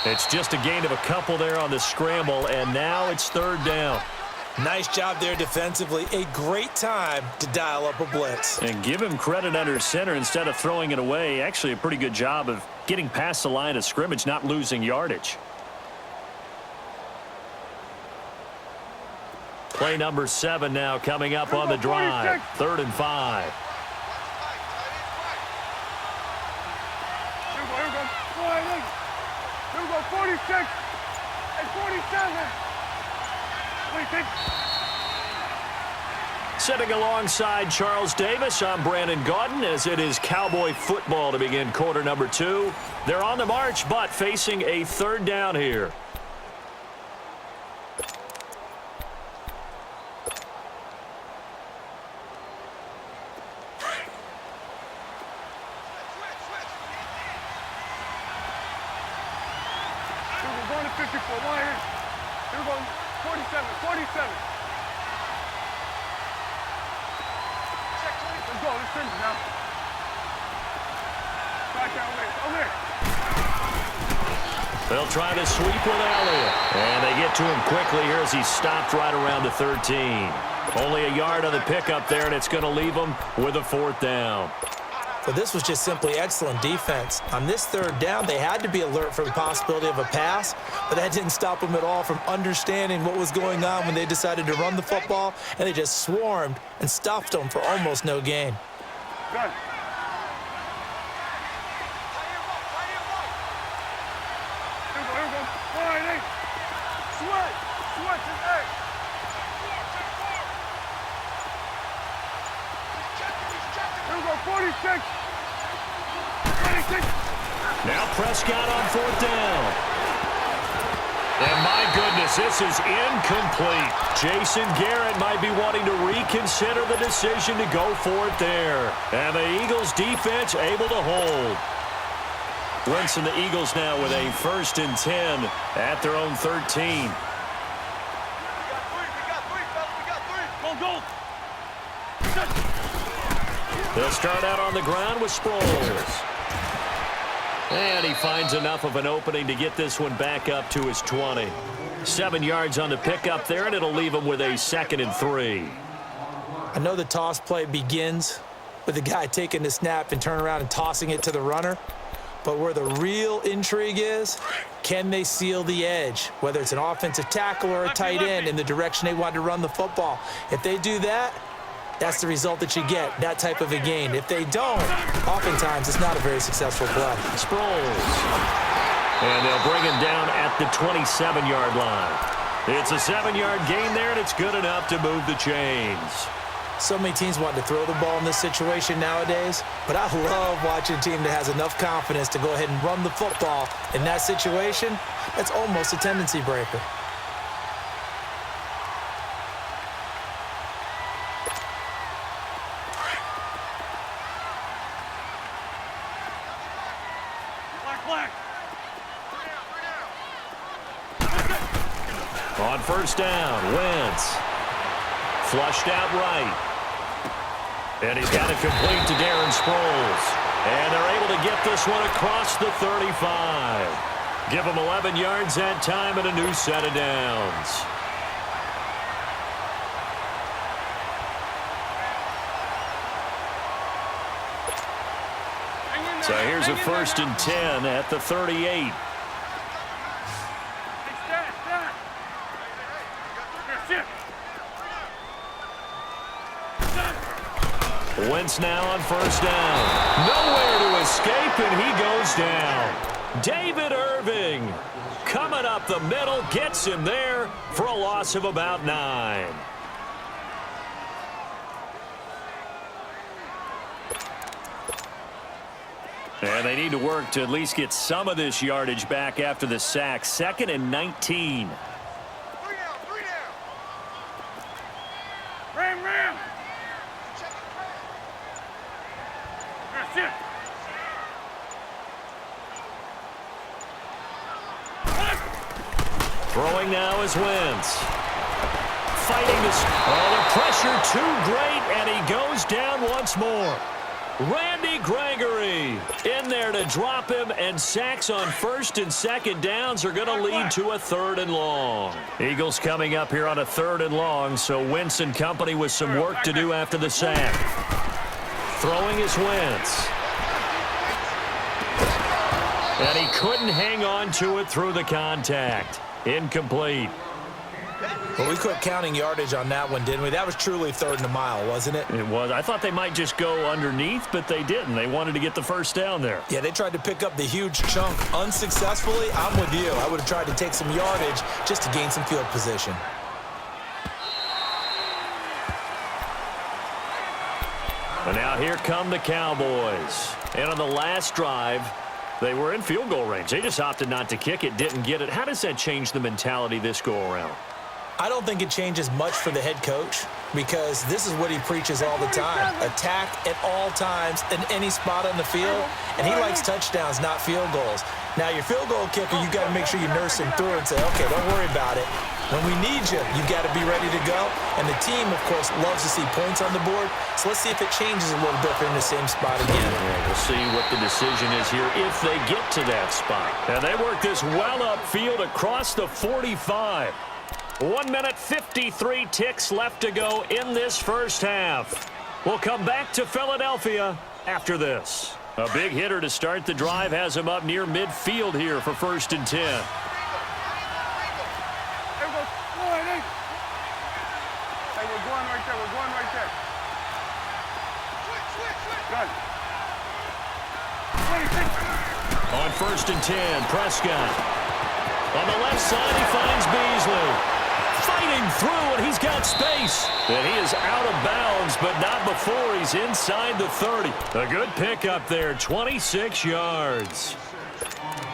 It's just a gain of a couple there on the scramble, and now it's third down. Nice job there defensively. A great time to dial up a blitz. And give him credit under center instead of throwing it away. Actually, a pretty good job of getting past the line of scrimmage, not losing yardage. Play number 7 now coming up on the drive. 3rd and 5. Here we go, 46 and 47. Sitting alongside Charles Davis, I'm Brandon Gaudin as it is Cowboy football to begin quarter number 2. They're on the march, but facing a 3rd down here. We're going to 54. One here. Here we go. 47. 47. Let's go. Let's finish now. Back down there. They'll try to sweep with Elliott. And they get to him quickly here as he's stopped right around the 13. Only a yard on the pickup there, and it's going to leave him with a 4th down. Well, this was just simply excellent defense. On this 3rd down, they had to be alert for the possibility of a pass, but that didn't stop them at all from understanding what was going on when they decided to run the football, and they just swarmed and stuffed them for almost no gain. Good. Here we go. All right, hey. Switch, hey. Here we go, 46. 26. Now Prescott on 4th down. And my goodness, this is incomplete. Jason Garrett might be wanting to reconsider the decision to go for it there. And the Eagles defense able to hold. Wentz and the Eagles now with a 1st and 10 at their own 13. We got three, fellas. Go. They'll start out on the ground with Sproles. And he finds enough of an opening to get this one back up to his 20. 7 yards on the pickup there, and it'll leave him with a 2nd and 3. I know the toss play begins with the guy taking the snap and turn around and tossing it to the runner. But where the real intrigue is, can they seal the edge, whether it's an offensive tackle or a tight end in the direction they want to run the football? If they do that, that's the result that you get, that type of a gain. If they don't, oftentimes it's not a very successful play. Sproles. And they'll bring him down at the 27-yard line. It's a 7-yard gain there, and it's good enough to move the chains. So many teams want to throw the ball in this situation nowadays, but I love watching a team that has enough confidence to go ahead and run the football in that situation. That's almost a tendency breaker. On 1st down, Wentz. Flushed out right. And he's got it complete to Darren Sproles. And they're able to get this one across the 35. Give him 11 yards that time and a new set of downs. So here's a 1st and 10 at the 38. Wentz now on 1st down. Nowhere to escape, and he goes down. David Irving coming up the middle, gets him there for a loss of about 9. And they need to work to at least get some of this yardage back after the sack. 2nd and 19. Three down. Ram. That's it. Throwing now is Wentz. Fighting this. Oh, the pressure too great, and he goes down once more. Randy Gregory in there to drop him, and sacks on first and second downs are going to lead to a 3rd and long. Eagles coming up here on a 3rd and long, so Wentz and company with some work to do after the sack. Throwing is Wentz. And he couldn't hang on to it through the contact. Incomplete. Well, we quit counting yardage on that one, didn't we? That was truly 3rd and a mile, wasn't it? It was. I thought they might just go underneath, but they didn't. They wanted to get the first down there. Yeah, they tried to pick up the huge chunk unsuccessfully. I'm with you. I would have tried to take some yardage just to gain some field position. And now here come the Cowboys. And on the last drive, they were in field goal range. They just opted not to kick it, didn't get it. How does that change the mentality this go-around? I don't think it changes much for the head coach because this is what he preaches all the time. Attack at all times in any spot on the field, and he likes touchdowns, not field goals. Now, your field goal kicker, you got to make sure you nurse him through and say, okay, don't worry about it. When we need you, you got to be ready to go. And the team, of course, loves to see points on the board. So let's see if it changes a little bit if they're in the same spot again. Yeah, we'll see what the decision is here if they get to that spot. And they work this well upfield across the 45. 1 minute 53 ticks left to go in this first half. We'll come back to Philadelphia after this. A big hitter to start the drive has him up near midfield here for 1st and 10. Hey, we're going right there. We're going right there. Good. 26. On 1st and 10, Prescott. On the left side, he finds Beasley. Fighting through, and he's got space. And he is out of bounds, but not before he's inside the 30. A good pickup there, 26 yards.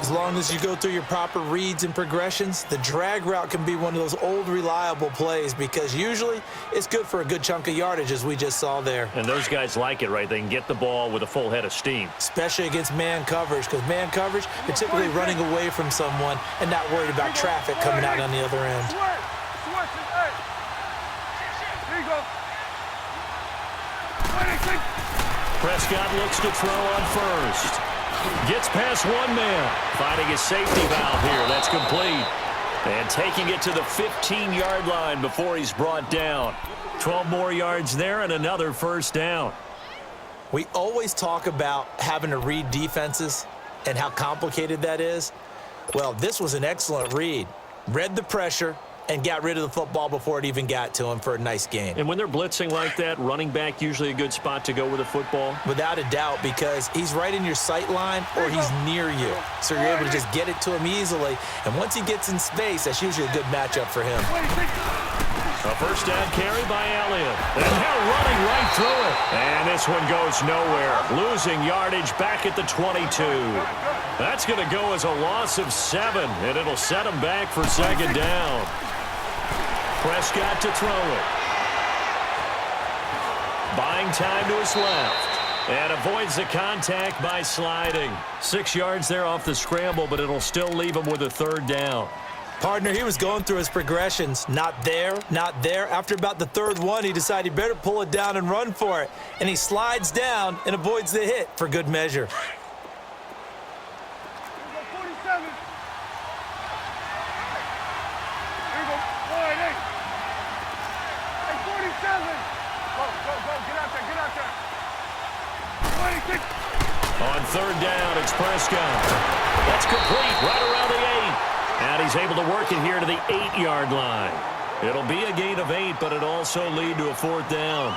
As long as you go through your proper reads and progressions, the drag route can be one of those old reliable plays because usually it's good for a good chunk of yardage, as we just saw there. And those guys like it, right? They can get the ball with a full head of steam. Especially against man coverage, because man coverage, they're typically running away from someone and not worried about traffic coming out on the other end. Here you go. 26. Prescott looks to throw on first. Gets past one man. Finding his safety valve here. That's complete. And taking it to the 15-yard line before he's brought down. 12 more yards there and another first down. We always talk about having to read defenses and how complicated that is. Well, this was an excellent read. Read the pressure and got rid of the football before it even got to him for a nice gain. And when they're blitzing like that, running back usually a good spot to go with a football? Without a doubt, because he's right in your sight line or he's near you. So you're able to just get it to him easily. And once he gets in space, that's usually a good matchup for him. A first down carry by Elliott. And now running right through it. And this one goes nowhere. Losing yardage back at the 22. That's going to go as a loss of 7, and it'll set him back for second down. Prescott to throw it. Buying time to his left. And avoids the contact by sliding. 6 yards there off the scramble, but it'll still leave him with a 3rd down. Partner, he was going through his progressions. Not there, not there. After about the 3rd one, he decided he better pull it down and run for it. And he slides down and avoids the hit for good measure. 47. Here you go. 48. Hey, 47. Go. Get out there. 26. On 3rd down, it's Prescott. That's complete right around the 8. And he's able to work it here to the 8-yard line. It'll be a gain of 8, but it'll also lead to a 4th down.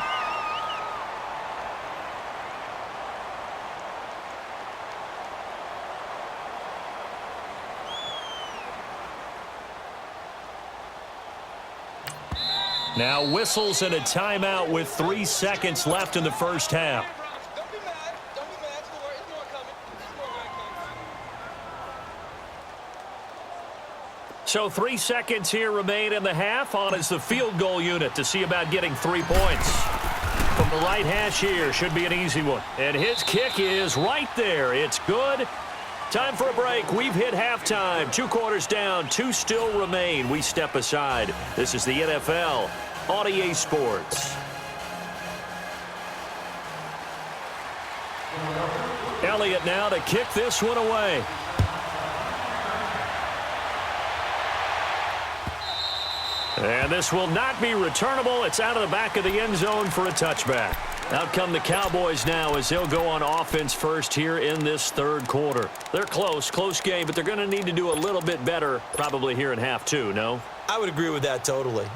Now whistles and a timeout with 3 seconds left in the first half. Don't be mad. Don't be mad. Don't worry. It's more coming. It's more coming. So 3 seconds here remain in the half. On is the field goal unit to see about getting 3 points. From the right hash here, should be an easy one. And his kick is right there. It's good. Time for a break. We've hit halftime. 2 quarters down. 2 still remain. We step aside. This is the NFL on EA Sports. Elliott now to kick this one away. And this will not be returnable. It's out of the back of the end zone for a touchback. Out come the Cowboys now as they'll go on offense first here in this third quarter. They're close game, but they're going to need to do a little bit better probably here in half two, no? I would agree with that totally.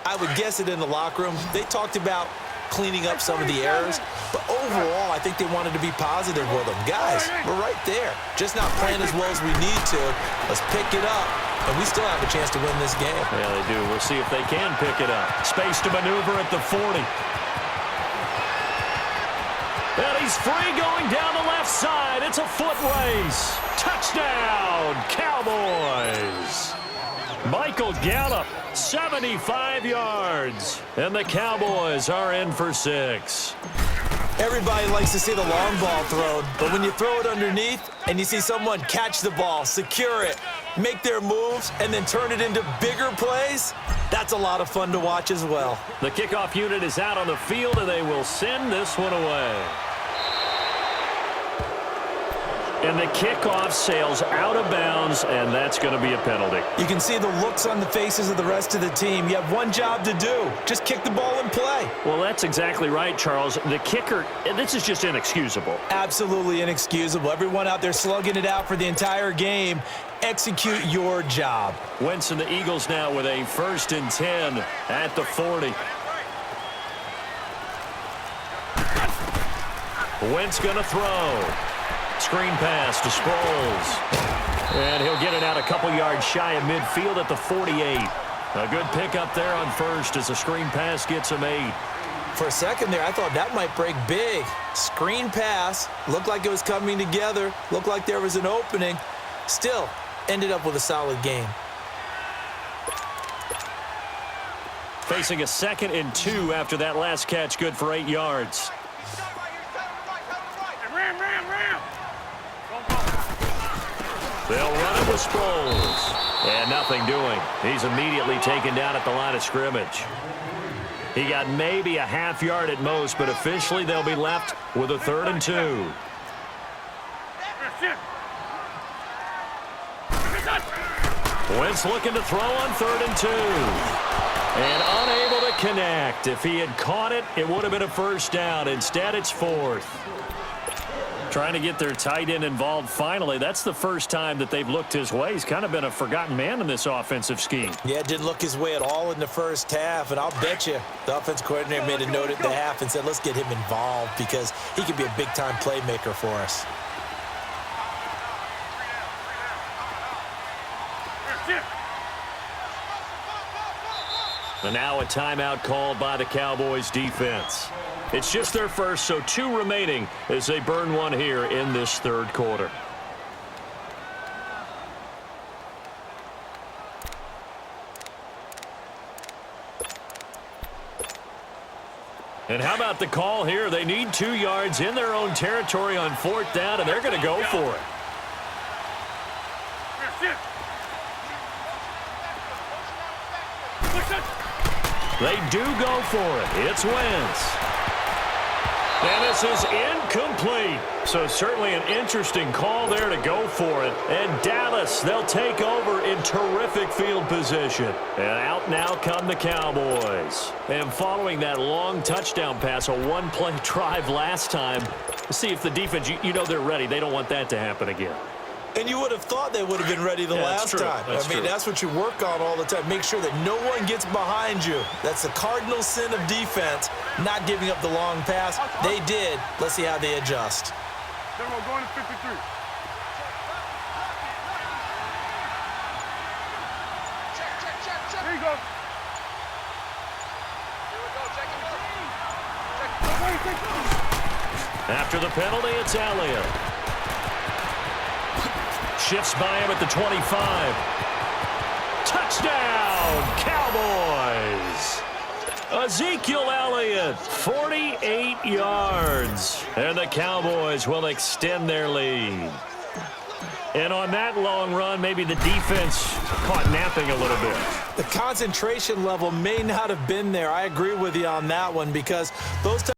I would guess it in the locker room. They talked about cleaning up some of the errors, but overall, I think they wanted to be positive with them. Guys, we're right there. Just not playing as well as we need to. Let's pick it up, and we still have a chance to win this game. Yeah, they do. We'll see if they can pick it up. Space to maneuver at the 40. And he's free going down the left side. It's a foot race. Touchdown, Cowboys. Michael Gallup, 75 yards. And the Cowboys are in for 6. Everybody likes to see the long ball thrown, but when you throw it underneath and you see someone catch the ball, secure it, make their moves, and then turn it into bigger plays, that's a lot of fun to watch as well. The kickoff unit is out on the field, and they will send this one away. And the kickoff sails out of bounds, and that's going to be a penalty. You can see the looks on the faces of the rest of the team. You have one job to do. Just kick the ball and play. Well, that's exactly right, Charles. The kicker, this is just inexcusable. Absolutely inexcusable. Everyone out there slugging it out for the entire game. Execute your job. Wentz and the Eagles now with a 1st and 10 at the 40. Wentz going to throw. Screen pass to Sproles. And he'll get it out a couple yards shy of midfield at the 48. A good pickup there on first as the screen pass gets him 8. For a second there, I thought that might break big. Screen pass. Looked like it was coming together. Looked like there was an opening. Still, ended up with a solid game. Facing a 2nd and 2 after that last catch, good for 8 yards. They'll run it with Sproles. And nothing doing. He's immediately taken down at the line of scrimmage. He got maybe a half yard at most, but officially they'll be left with a 3rd and 2. Wentz looking to throw on 3rd and 2. And unable to connect. If he had caught it, it would have been a 1st down. Instead, it's 4th. Trying to get their tight end involved finally. That's the first time that they've looked his way. He's kind of been a forgotten man in this offensive scheme. Yeah, didn't look his way at all in the first half, and I'll bet you the offense coordinator made a note at the half and said, let's get him involved because he could be a big-time playmaker for us. And now a timeout called by the Cowboys defense. It's just their first, so 2 remaining as they burn one here in this 3rd quarter. And how about the call here? They need 2 yards in their own territory on 4th down, and they're going to go for it. They do go for it. It's Wentz. And this is incomplete. So certainly an interesting call there to go for it. And Dallas, they'll take over in terrific field position. And out now come the Cowboys. And following that long touchdown pass, a 1-play drive last time, let's see if the defense, you know they're ready. They don't want that to happen again. And you would have thought they would have been ready the last time. That's what you work on all the time. Make sure that no one gets behind you. That's the cardinal sin of defense, not giving up the long pass. They did. Let's see how they adjust. Then we're going to 53. Check. Here you go. Here we go. Check it out. After the penalty, it's Elliott. Shifts by him at the 25. Touchdown, Cowboys! Ezekiel Elliott, 48 yards. And the Cowboys will extend their lead. And on that long run, maybe the defense caught napping a little bit. The concentration level may not have been there. I agree with you on that one because those